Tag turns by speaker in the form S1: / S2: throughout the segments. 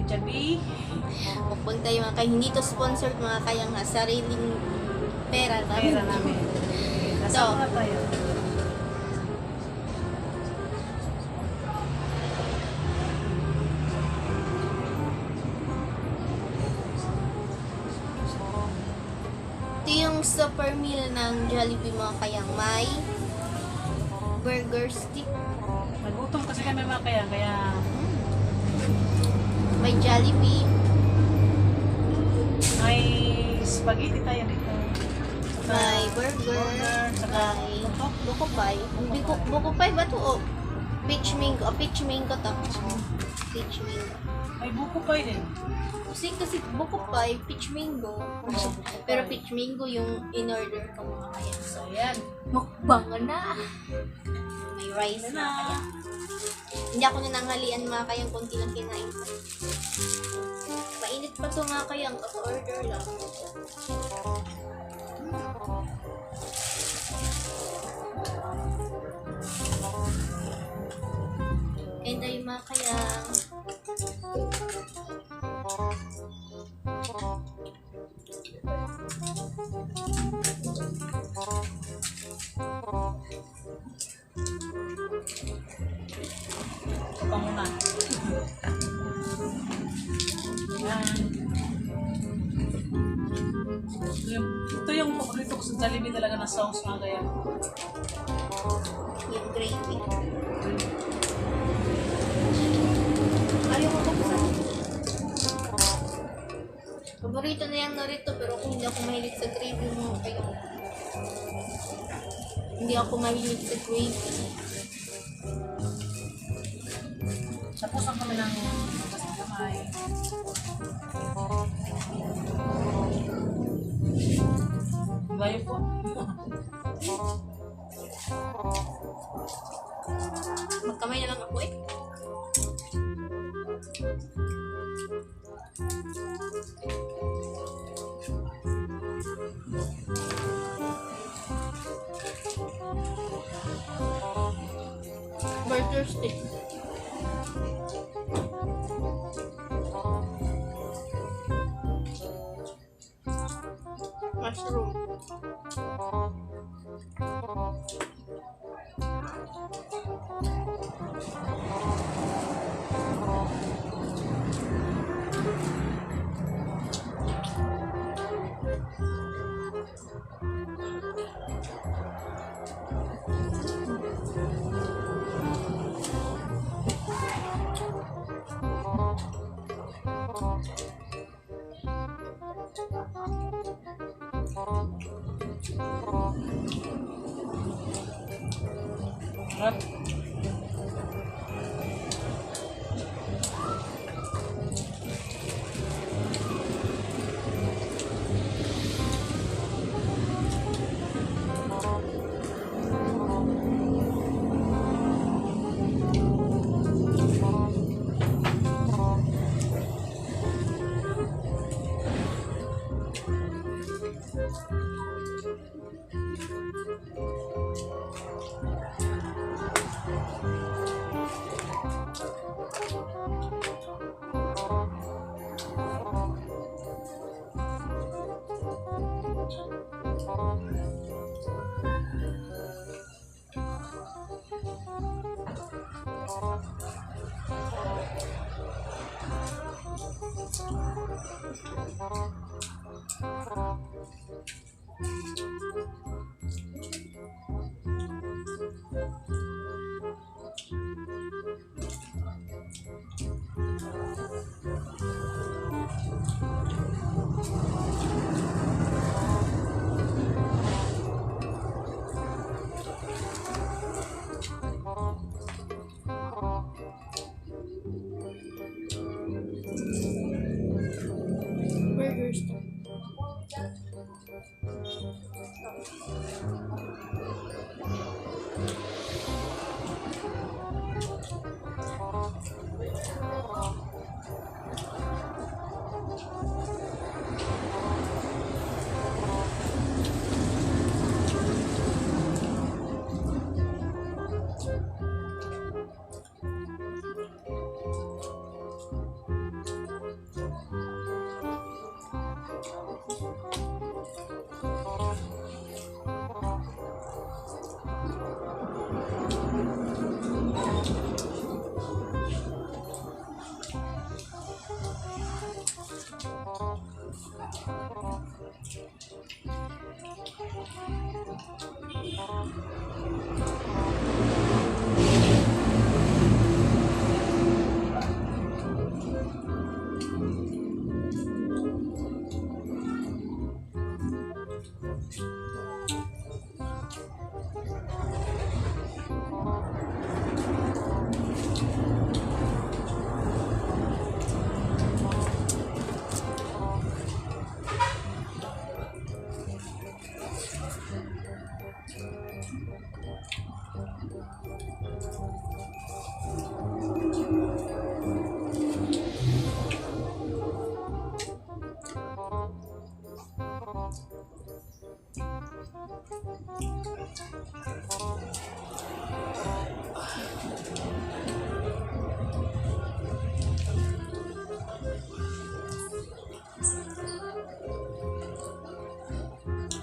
S1: Jabi.
S2: Mukbang tayo mga kaya. Hindi to sponsored mga kaya nga. Sariling pera namin.
S1: Pera namin.
S2: So,
S1: Kasama na tayo.
S2: ito yung super meal ng Jollibee mga kayang. May burger stick.
S1: Nagutom kasi kami mga kaya
S2: May Jollibee.
S1: may spaghetti tayo dito.
S2: May burger.
S1: Saka
S2: May bukupay. Bukupay ba ito? Oh, peach mango. Peach mango to. Peach mango.
S1: may buko pa din.
S2: Kasi bukupay, peach mango. Pero peach mango yung in-order ko mga kaya.
S1: So, yan.
S2: Mukbang na. May rice
S1: Yan
S2: na
S1: na.
S2: kaya. Hindi ako nananghalian mga kayang konti lang kinain ko. Mainit pa to mga kayang. Order lang. Kain tayo mga kayang.
S1: Ito pa muna. Yan. Ito yung paborito ko sa Jollibee talaga na sauce mga kaya.
S2: Yung gravy. Ayaw ko buksan. Paborito na yung narito pero kung hindi ako mahilig sa gravy mo kayo. Hindi ako mahilig sa gravy.
S1: Tapos ang kami ng bukas ng kamay. Gayo po.
S2: Magkamay na lang ako eh. Burger stick. Mushroom.
S1: Sarap.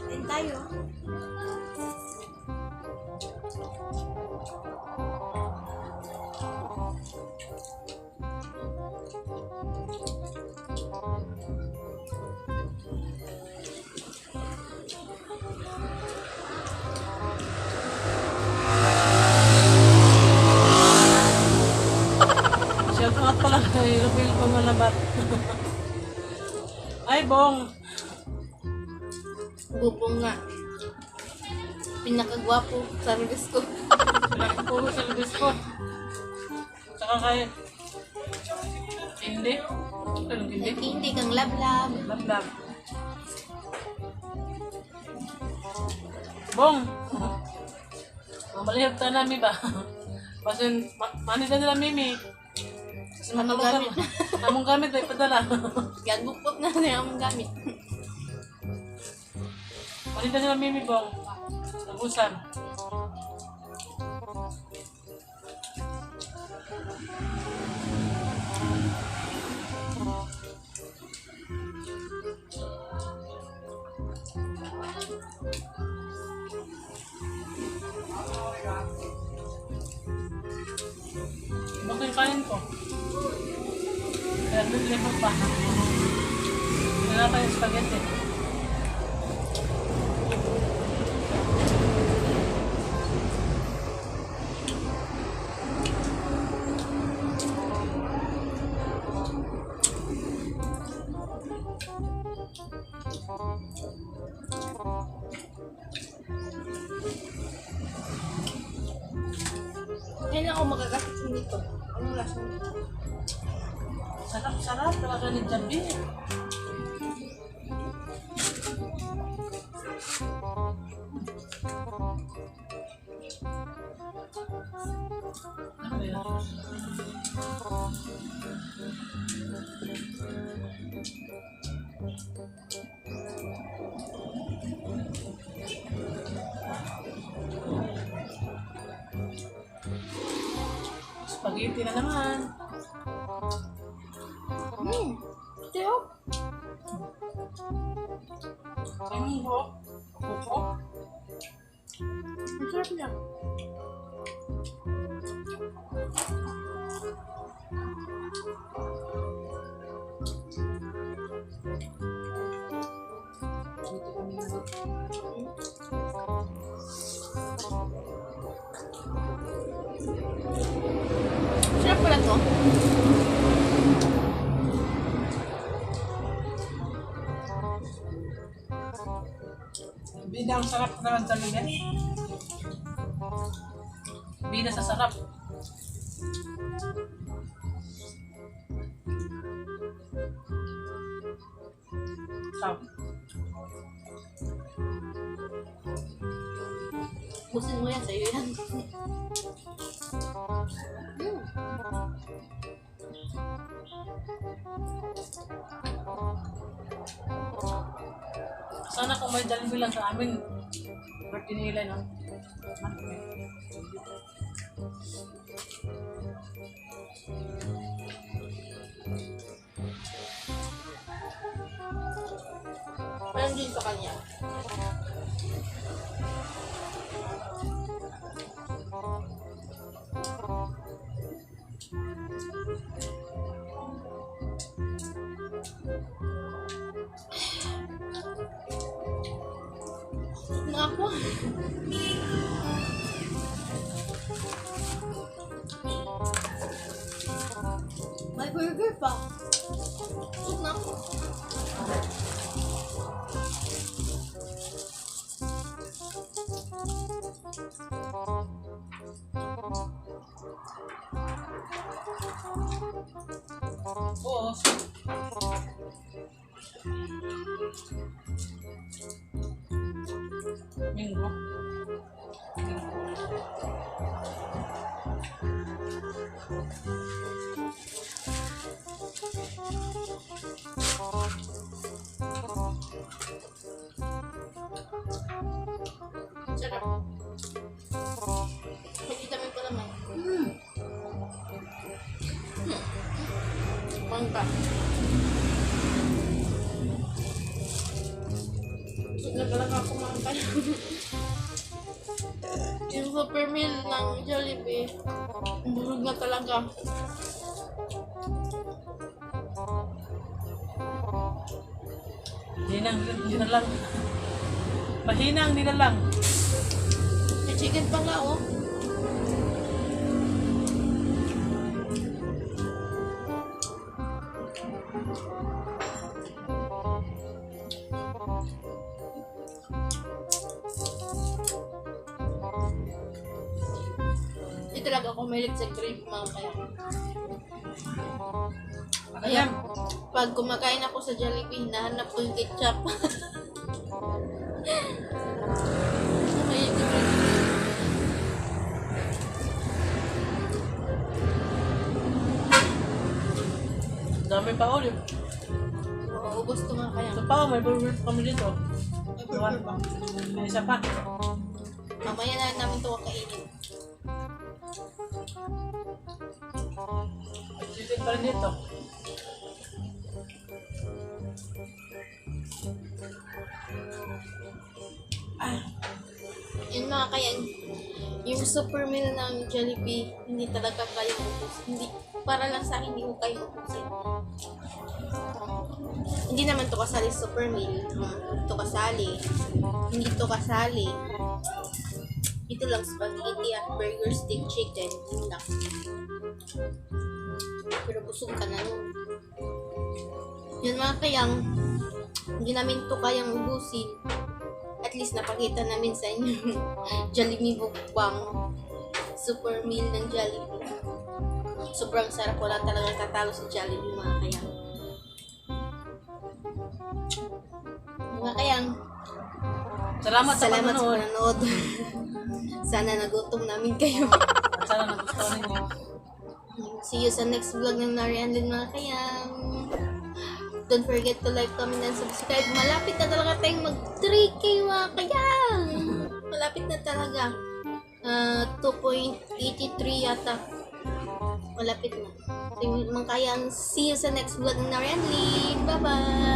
S2: Kain tayo.
S1: Shout out pala kay Rufil Pangalabat. Ay, Bong.
S2: Bubong nga. Pinakagwapo sa release ko.
S1: Pinakapuro sa labis ko. Tsaka kay... Hindi. Anong hindi?
S2: Hindi kang lablab.
S1: Lablab. Bong! Mamalihap ta namin ba? Kasi manita nila Mimi. Kasi
S2: Gamit.
S1: Among gamit ay padala.
S2: Gagupot na niya ang gamit.
S1: Manita nila Mimi, Bong. Nabusan. Bakit yung kanin ko? Kaya nilipot pa. Wala pa yung spaghetti.
S2: Ngayon ako magkakasin nito. Anong lasa nito?
S1: Sarap talaga ni Jabi. Ano yan? Spaghetti na naman.
S2: Tiyo.
S1: Ang buhok. Buhok.
S2: Ang sarap niya. Sarap pala to.
S1: Bida ang sarap naman sa lugar. Bida sa sarap. Sarap.
S2: Busin mo yan, sa'yo yan.
S1: Sana kung may Jollibee lang sa amin, birthday nila, no?
S2: Meron din sa kanya. Na ako. May burger pa. Huwag na ako.
S1: Oo. Minggo.
S2: Sarap. Mag-vitamin pa naman. Mangga. Busog na talaga ako mangga. Yung super meal ng Jollibee, busog na talaga.
S1: Nilalang. Mahinang nilalang.
S2: May chicken pa nga, oh. Hindi talaga ako mahilig sa grape, mga kaya.
S1: Ayan.
S2: Pag kumakain ako sa Jollibee, hinahanap ko yung ketchup. Mahilig ko rin.
S1: Dami pa ulit.
S2: Oo, gusto nga kaya.
S1: Ito pa, may burger kami dito.
S2: May burger pa.
S1: May isa pa.
S2: Mamaya na namin ito kakainin.
S1: Chicken pa rin dito.
S2: Yun mga kaya, yung super meal ng Jollibee, hindi talaga kaya ubus. Hindi, para lang sa akin, hindi ko kaya ubusin. Hindi naman to kasali sa super meal. Ito kasali. Hindi to kasali. Ito lang spaghetti at burger, steak, chicken. Yun lang. Pero busog ka na nun. Yun mga kayang, hindi namin to kayang ubusin. At least napakita namin sa inyo Jollibee mukbang super meal ng Jollibee. Sobrang sarap, wala talaga tatalo sa Jollibee mga kayang. Mga kayang,
S1: Salamat sa
S2: salamat sa
S1: panonood.
S2: panonood. Sana nagutom namin kayo.
S1: At sana nagustuhan ninyo.
S2: See you sa next vlog ng Narian din mga kayang. Don't forget to like, comment, and subscribe. Malapit na talaga tayong mag 3K mga kayang. Malapit na talaga. 2.83 yata. Malapit na. So, mga kayang, see you sa next vlog ng Narian Lee. Bye-bye!